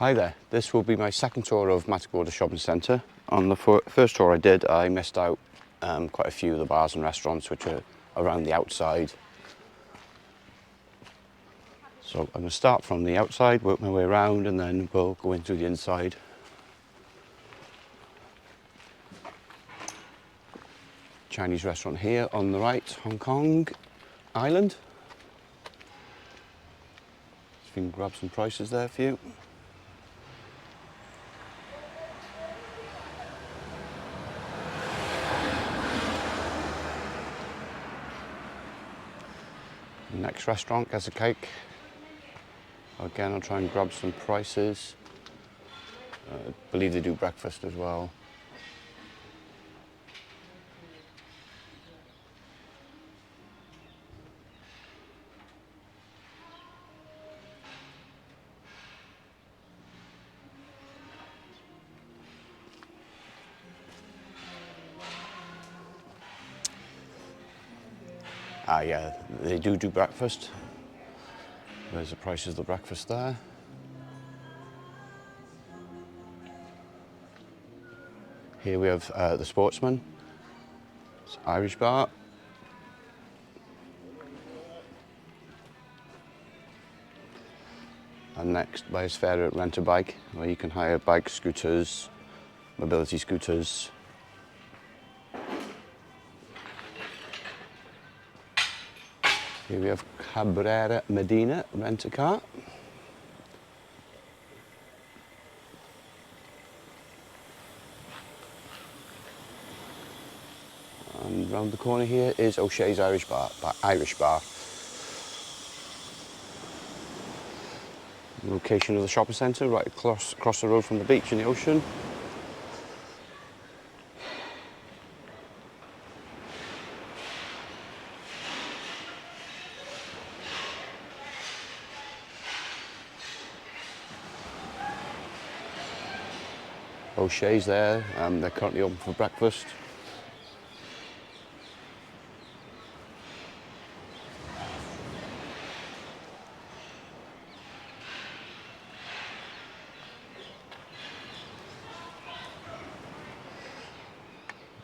Hi there, this will be my second tour of Matagorda shopping centre. On the first tour I did, I missed out quite a few of the bars and restaurants which are around the outside. So I'm going to start from the outside, work my way around, and then we'll go into the inside. Chinese restaurant here on the right, Hong Kong Island. So we can grab some prices there for you. Next restaurant, gets a cake. Again, I'll try and grab some prices. I believe they do breakfast as well. Yeah, they do breakfast. There's the prices of the breakfast there. Here we have the Sportsman. It's Irish bar. And next, Biosphere Rent a Bike, where you can hire bikes, scooters, mobility scooters. Here we have Cabrera Medina Rent a Car. And round the corner here is O'Shea's Irish Bar. The location of the shopping centre, right across the road from the beach and the ocean. O'Shea's there, they're currently open for breakfast.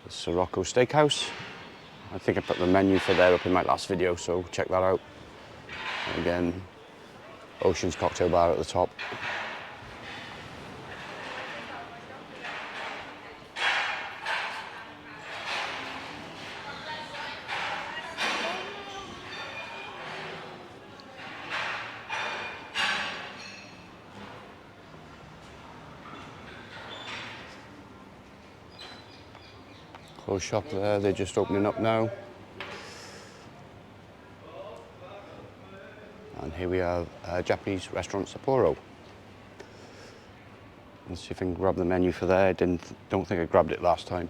The Sirocco Steakhouse. I think I put the menu for there up in my last video, so check that out. And again, Ocean's Cocktail Bar at the top. Closed shop there, they're just opening up now. And here we have Japanese restaurant Sapporo. Let's see if I can grab the menu for there. Don't think I grabbed it last time.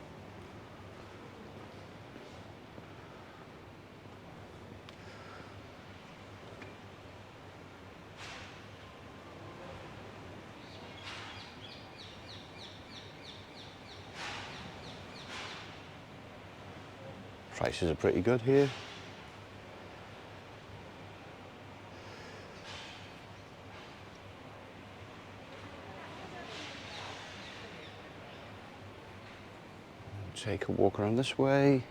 Prices are pretty good here. Take a walk around this way.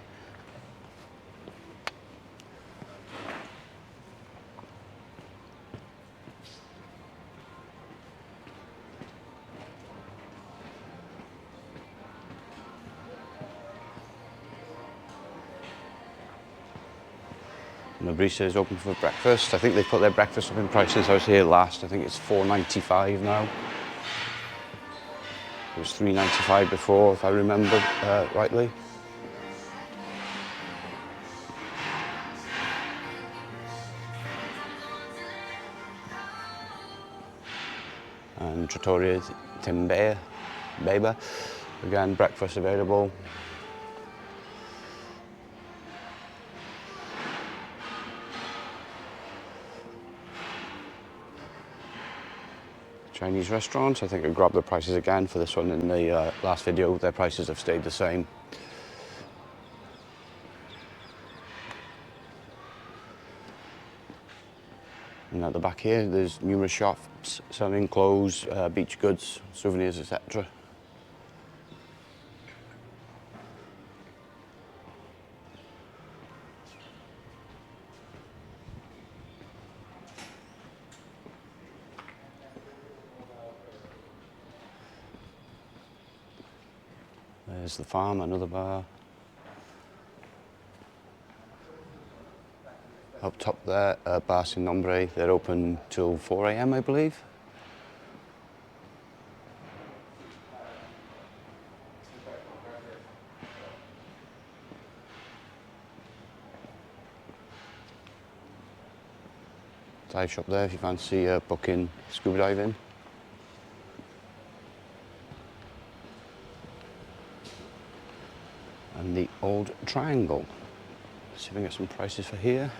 Mabrisa is open for breakfast. I think they put their breakfast up in prices. I was here last. I think it's $4.95 now. It was $3.95 before, if I remember rightly. And Trattoria Beba, again, breakfast available. Chinese restaurants, I think I grabbed the prices again for this one in the last video. Their prices have stayed the same. And at the back here, there's numerous shops selling clothes, beach goods, souvenirs, etc. There's the farm, another bar. Up top there, Bar Sin Nombre, they're open till 4 AM, I believe. Dive shop there if you fancy booking scuba diving. And the Old Triangle. Let's see if we can get some prices for here.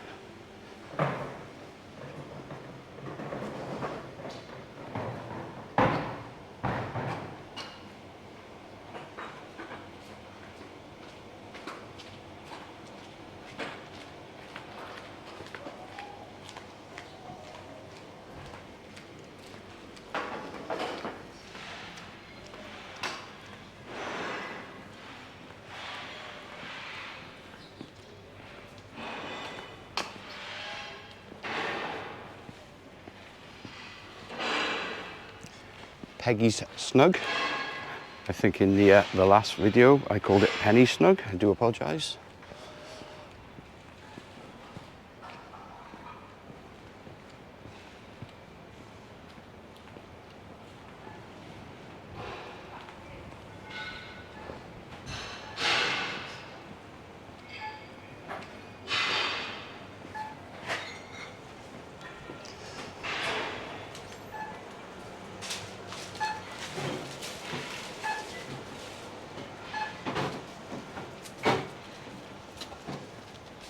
Peggy's Snug. I think in the last video I called it Penny Snug. I do apologise.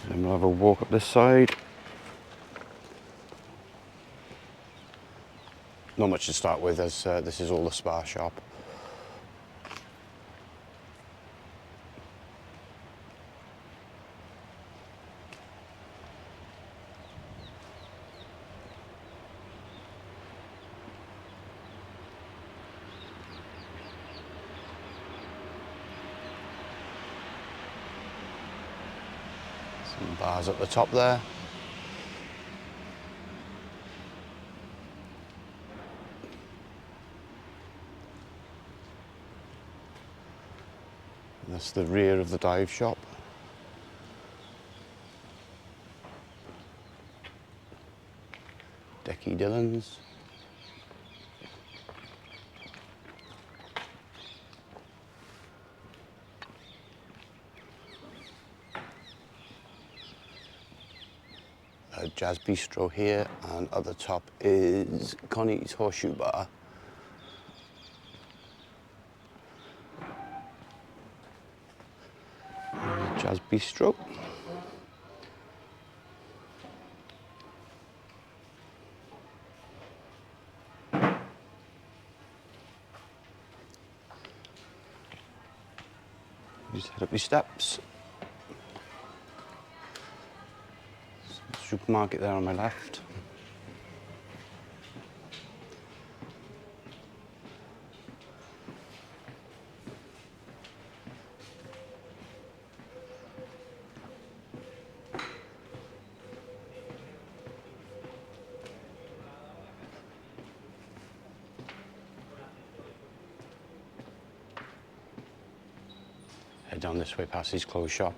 And we'll have a walk up this side. Not much to start with, as this is all the spa shop. Some bars at the top there. And that's the rear of the dive shop. Decky Dillon's. A Jazz Bistro here, and at the top is Connie's Horseshoe Bar. Jazz Bistro. Just head up your steps. Supermarket there on my left. Head down this way past his clothes shop.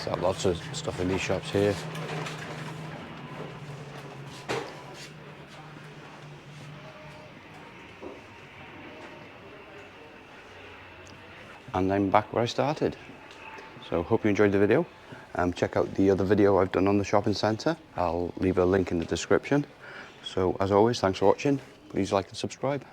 So lots of stuff in these shops here. and I'm back where I started. So hope you enjoyed the video. Check out the other video I've done on the shopping centre. I'll leave a link in the description. So as always, thanks for watching. Please like and subscribe.